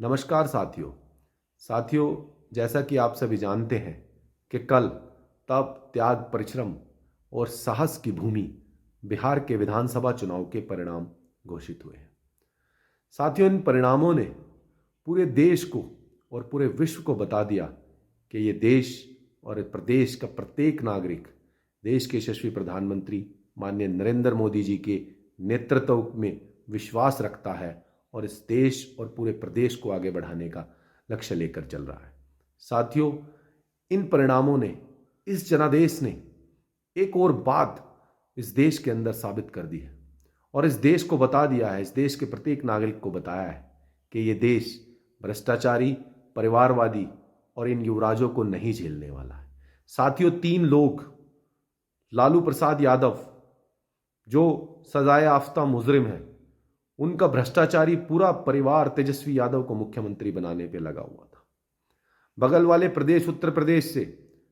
नमस्कार साथियों, जैसा कि आप सभी जानते हैं कि कल तप, त्याग, परिश्रम और साहस की भूमि बिहार के विधानसभा चुनाव के परिणाम घोषित हुए हैं। साथियों, इन परिणामों ने पूरे देश को और पूरे विश्व को बता दिया कि ये देश और प्रदेश का प्रत्येक नागरिक देश के यशस्वी प्रधानमंत्री माननीय नरेंद्र मोदी जी के नेतृत्व में विश्वास रखता है और इस देश और पूरे प्रदेश को आगे बढ़ाने का लक्ष्य लेकर चल रहा है। साथियों, इन परिणामों ने, इस जनादेश ने एक और बात इस देश के अंदर साबित कर दी है और इस देश को बता दिया है, इस देश के प्रत्येक नागरिक को बताया है कि ये देश भ्रष्टाचारी, परिवारवादी और इन युवराजों को नहीं झेलने वाला है। साथियों, 3 लोग, लालू प्रसाद यादव जो सजाए याफ्ता मुजरिम है, उनका भ्रष्टाचारी पूरा परिवार तेजस्वी यादव को मुख्यमंत्री बनाने पे लगा हुआ था। बगल वाले प्रदेश उत्तर प्रदेश से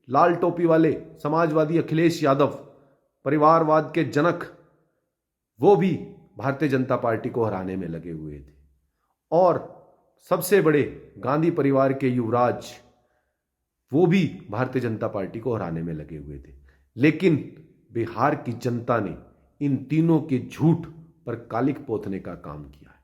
लाल टोपी वाले समाजवादी अखिलेश यादव, परिवारवाद के जनक, वो भी भारतीय जनता पार्टी को हराने में लगे हुए थे। और सबसे बड़े गांधी परिवार के युवराज, वो भी भारतीय जनता पार्टी को हराने में लगे हुए थे। लेकिन बिहार की जनता ने इन तीनों के झूठ पर कालिक पोतने का काम किया है।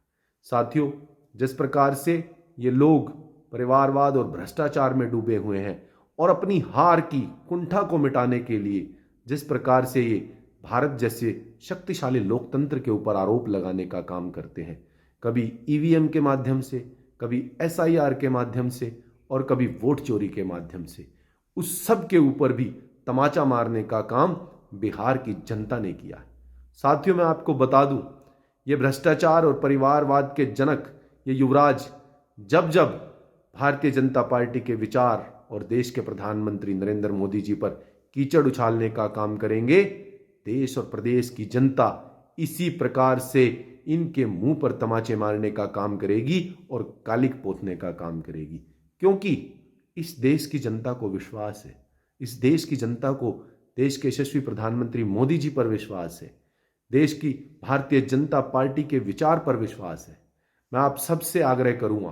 साथियों, जिस प्रकार से ये लोग परिवारवाद और भ्रष्टाचार में डूबे हुए हैं और अपनी हार की कुंठा को मिटाने के लिए जिस प्रकार से ये भारत जैसे शक्तिशाली लोकतंत्र के ऊपर आरोप लगाने का काम करते हैं, कभी ईवीएम के माध्यम से, कभी एसआईआर के माध्यम से और कभी वोट चोरी के माध्यम से, उस सब के ऊपर भी तमाचा मारने का काम बिहार की जनता ने किया है। साथियों, मैं आपको बता दूं, ये भ्रष्टाचार और परिवारवाद के जनक, ये युवराज जब जब भारतीय जनता पार्टी के विचार और देश के प्रधानमंत्री नरेंद्र मोदी जी पर कीचड़ उछालने का काम करेंगे, देश और प्रदेश की जनता इसी प्रकार से इनके मुंह पर तमाचे मारने का काम करेगी और कालिक पोतने का काम करेगी। क्योंकि इस देश की जनता को विश्वास है, इस देश की जनता को देश के यशस्वी प्रधानमंत्री मोदी जी पर विश्वास है, देश की भारतीय जनता पार्टी के विचार पर विश्वास है। मैं आप सबसे आग्रह करूंगा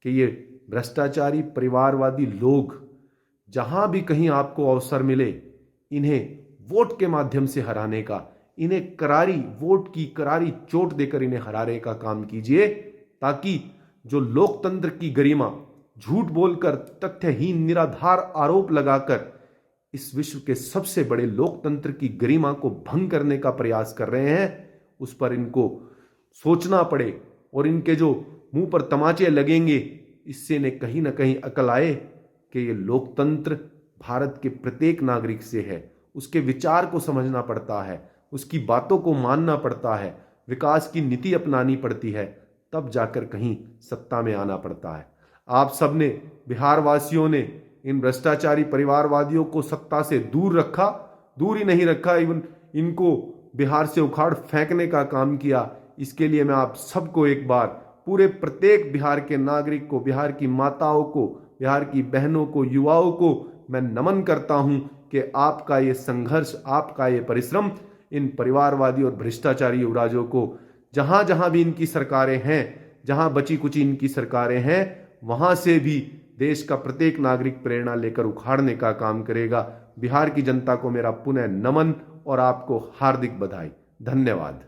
कि ये भ्रष्टाचारी, परिवारवादी लोग जहां भी कहीं आपको अवसर मिले, इन्हें वोट के माध्यम से हराने का, इन्हें वोट की करारी चोट देकर इन्हें हराने का काम कीजिए, ताकि जो लोकतंत्र की गरिमा, झूठ बोलकर, तथ्यहीन, निराधार आरोप लगाकर इस विश्व के सबसे बड़े लोकतंत्र की गरिमा को भंग करने का प्रयास कर रहे हैं, उस पर इनको सोचना पड़े और इनके जो मुंह पर तमाचे लगेंगे, इससे ने कहीं ना कहीं अकल आए कि ये लोकतंत्र भारत के प्रत्येक नागरिक से है। उसके विचार को समझना पड़ता है, उसकी बातों को मानना पड़ता है, विकास की नीति अपनानी पड़ती है, तब जाकर कहीं सत्ता में आना पड़ता है। आप सबने, बिहार वासियों ने इन भ्रष्टाचारी परिवारवादियों को सत्ता से दूर रखा, दूर ही नहीं रखा, इवन इनको बिहार से उखाड़ फेंकने का काम किया। इसके लिए मैं आप सबको एक बार, पूरे प्रत्येक बिहार के नागरिक को, बिहार की माताओं को, बिहार की बहनों को, युवाओं को मैं नमन करता हूं कि आपका ये संघर्ष, आपका ये परिश्रम इन परिवारवादी और भ्रष्टाचारी युवराजों को, जहां जहां भी इनकी सरकारें हैं, जहां बची कुची इनकी सरकारें हैं, वहां से भी देश का प्रत्येक नागरिक प्रेरणा लेकर उखाड़ने का काम करेगा। बिहार की जनता को मेरा पुनः नमन और आपको हार्दिक बधाई। धन्यवाद।